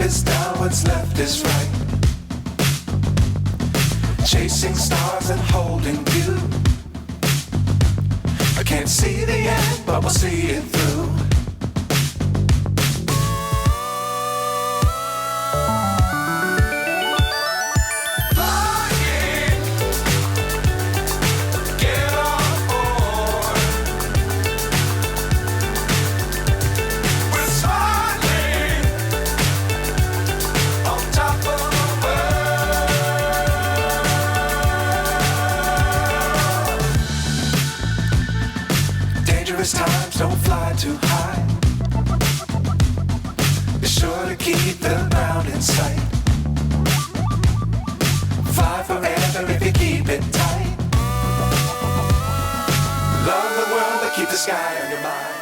is down, what's left is right. Chasing stars and holding you. I can't see the end, but we'll see it through. Times don't fly too high. Be sure to keep the ground in sight. Fly forever if you keep it tight. Love the world, but keep the sky on your mind.